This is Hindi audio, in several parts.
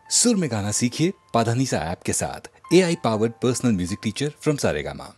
सुर में गाना सीखिए पाधानीसा ऐप के साथ। AI powered personal music teacher from Saregama.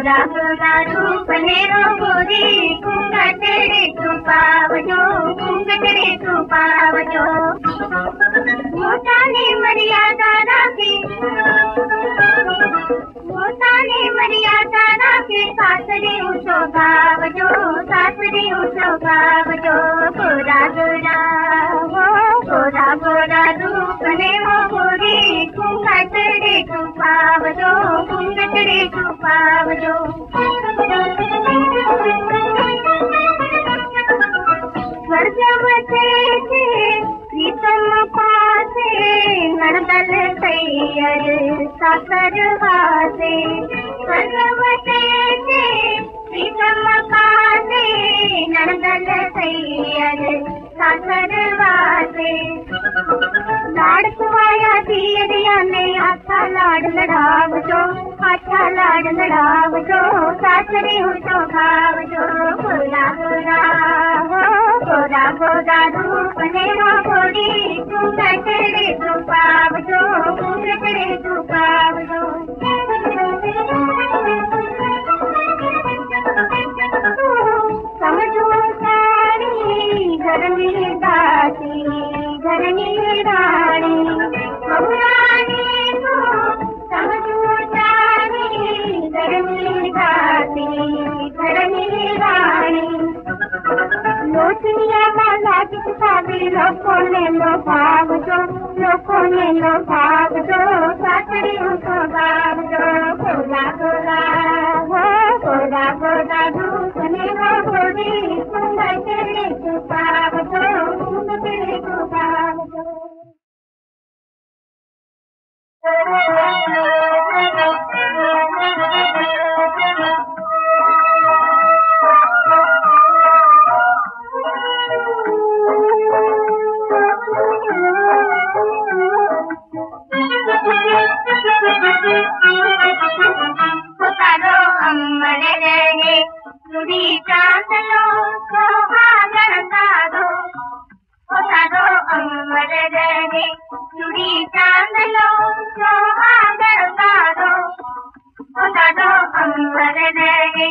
Gora Gora रूप मेरो गोरी घूंघट रे छुपावजो घूंघट रे छुपावजो मोटा ने मर्यादा राखी मोटा ने मर्यादा राखी सासरे उठो गावजो गोरा गोरा हो गोरा गोरा रूप ने हो गोरी घूंघट रे छुपावजो घूंघट रे छुपावजो स्वर्गवते प्रीतम पासे नर्दल तैयर सासर वासे स्वर्गवते प्रीतम पासे नर्दल तैयर सासर वासे लाड कुवाया दिया ने अच्छा लाड लड़ावजो सासरे उठो गावजो गोरा गोरा हो गोरा गोरा रूप ने हो गोरी घूंघट रे छुपावजो घूंघट रे छुपावजो समझो सारी घर में दासी घर में रानी बहुरानी को समझो सारी घर में दासी घर में रानी लोचनिया वाला किसका भी लोगों ने लो भागजो सासरे उठो गावजो गोरा गोरा हो गोरा गोरा रूप ने हो गोरी घूंघट रे छुपावजो घूंघट रे छुपावजो उतारो अमर रहे चूड़ी चांदलो सुहागन तारो उतारो अमर रहे चूड़ी चांदलो सुहागन तारो उतारो अमर रहे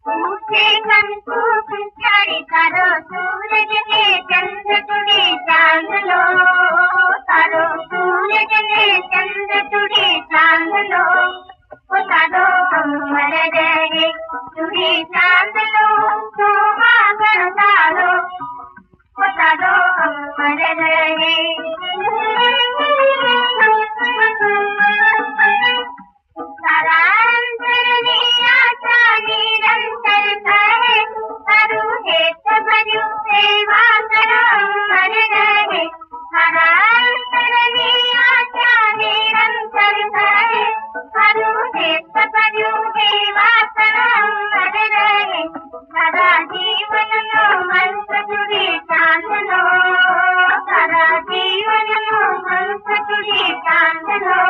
ऊँचे कंकु पिछाड़ी तारो सूरज के चंद तुड़ी चांद लो तारो सूरज के चंद तुड़ी चांद लो तारो अमर रहे तुड़ी चांद लो सुहागन तारो तारो अमर रहे तारा अंतर आशा निरंतर कहे तारू हेत भजू सेवा करो अमर रहे तारा अंतर आशा निरंतर कहे तारू हेत भजू सेवा करो अमर रहे तारा जीवन नो हंस तुड़ी चांद लो तारा जीवन नो हंस तुड़ी चांद लो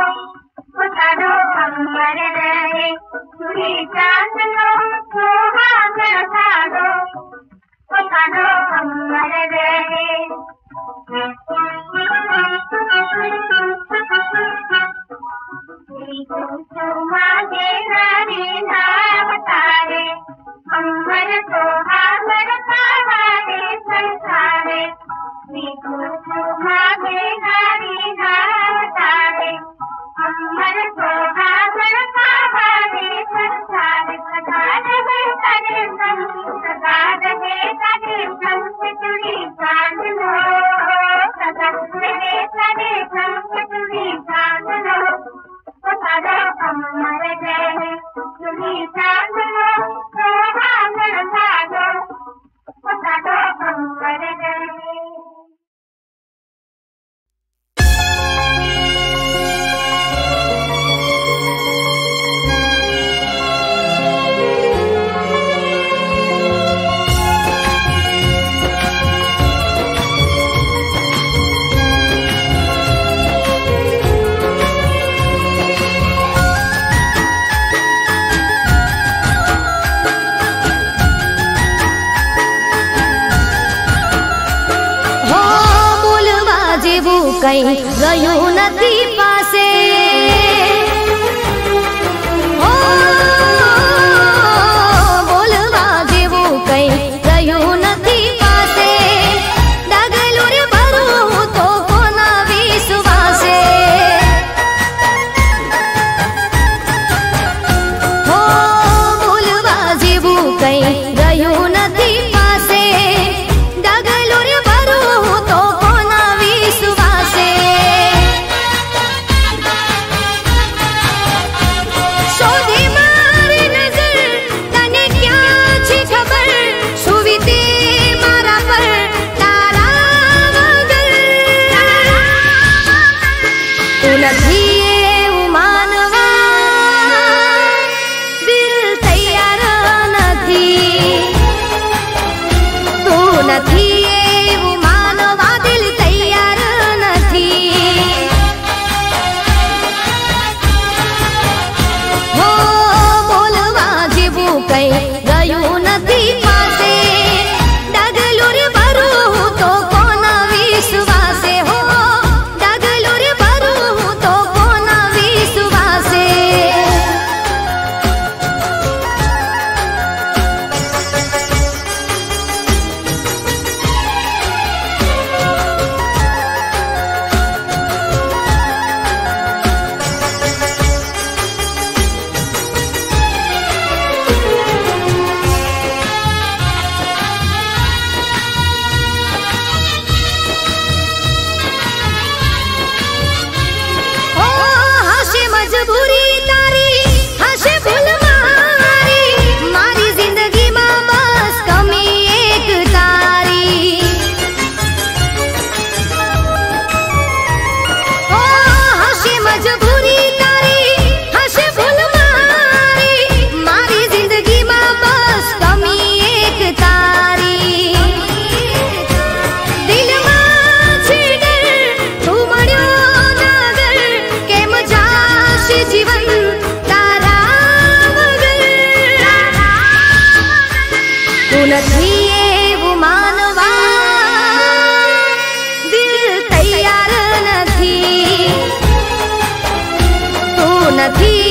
तारो अमर रहे तुड़ी चांद लो सुहागन तारो तारो अमर रहे मागे नारी नाम तारे अमर सुहागन तारे संसारे मागे नारी नाम तारे अमर सुहागन तारे संसारे सदा रहे तारे संग तुड़ी चांद लो सदा रहे तारे संग तुड़ी चांद लो तारो अमर रहे तुड़ी चांद लो सुहागन तारो तारो अमर रहे કઈ ગયું નથી પાસે નથી એવું માનવા દિલ તૈયાર નથી. હો બોલવા જેવું કઈ ગયું નથી પાસે. ડગલું રે ભરું તો કોના વિશ્વાસે. હો ડગલું રે ભરું તો કોના વિશ્વાસે. મજબૂરી તારી હશે ભૂલ મારી. મારી જિંદગીમાં બસ કમી એક તારી. ઓ હશે મજબૂરી તારી હશે ભૂલ મારી. મારી જિંદગીમાં બસ કમી એક તારી. દિલમાં છે ડર તું મળ્યો ના ડર. કેમ જાશે જીવન તારા વગર. તું નથી એવું માનવા દિલ તૈયાર નથી. તું નથી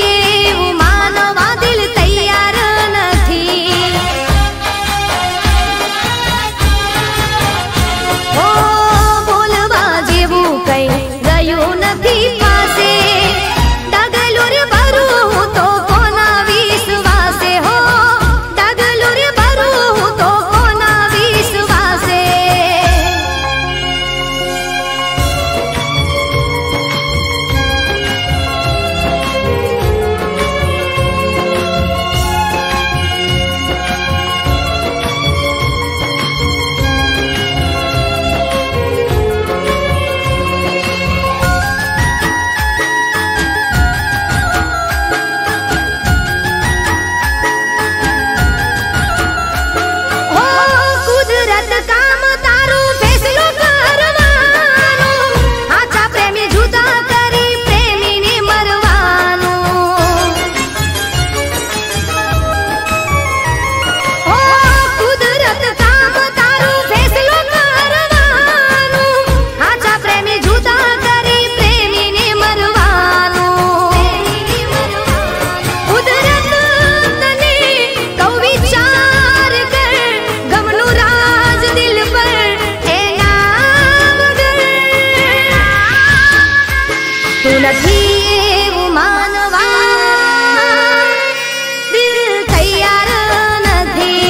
એવું માનવા દિલ તૈયાર નથી. ઓ બોલવા જેવું કઈ ગયું નથી પાસે. ડગલું રે ભરું તો કોના વિશ્વાસે. હો ડગલું રે ભરું તો કોના વિશ્વાસે. ઓ કુદરત કામ તારું ફેસલો કરવાનો. આછા પ્રેમી જુદા કરી પ્રેમીને મરવાનું. ઓ કુદરત કામ તારું ફેસલો કરવાનું. આછા પ્રેમી જુદા કરી પ્રેમીને મરવાનું. કુદરત તને કહું વિચાર કર. ગમનું રાજ દિલ પર એના વગર. તું નથી એવું માનવા દિલ તૈયાર નથી.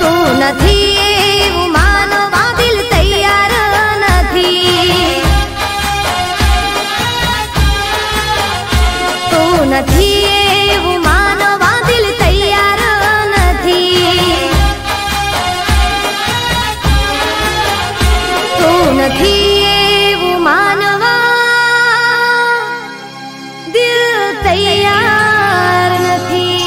તું નથી એવું માનવા દિલ તૈયાર નથી. તું નથી એવું માનવા દિલ તૈયાર નથી. તું નથી એવું માનવા દિલ તૈયાર નથી.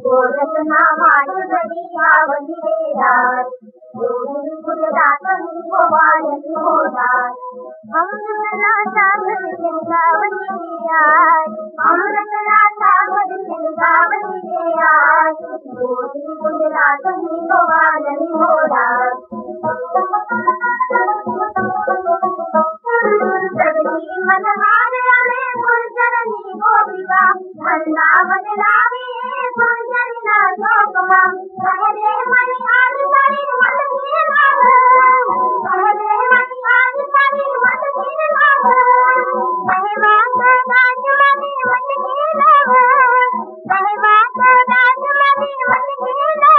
गोरखना माय बलिया बलिरे रात. गोरी गुजरातनी गोवाळनी होतात. अमृतला सागर चिंतावणी आय. अमृतला सागर चिंतावणी आय. गोरी गुजरातनी गोवाळनी होतात. सगळी मनहार आले गुलशरणी गोपिका. भन्ना बदलावी गुलशरीना जोगमा. कहरे मनी आज तारी मत की लाग. कहरे मनी आज तारी मत की लाग. कहवा दाज मनी मत की लाग. कहवा दाज मनी मत की लाग.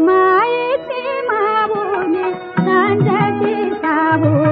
मायेची माऊली सांजची साबू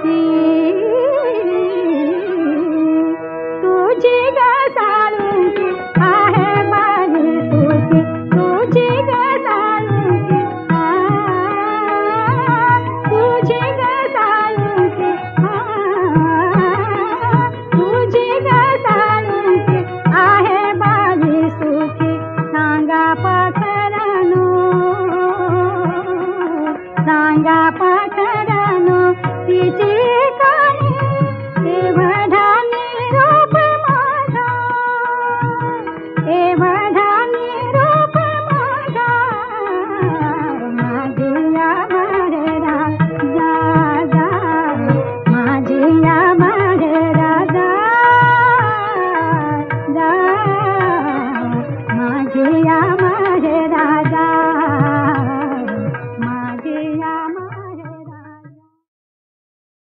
सुखी तुझी ग साळुंकी आहे बाई सुखी तुझी ग साळुंकी तुझी ग साळुंकी तुझी ग साळुंकी आहे बाई सुखी सांगा पाखरानो सांगा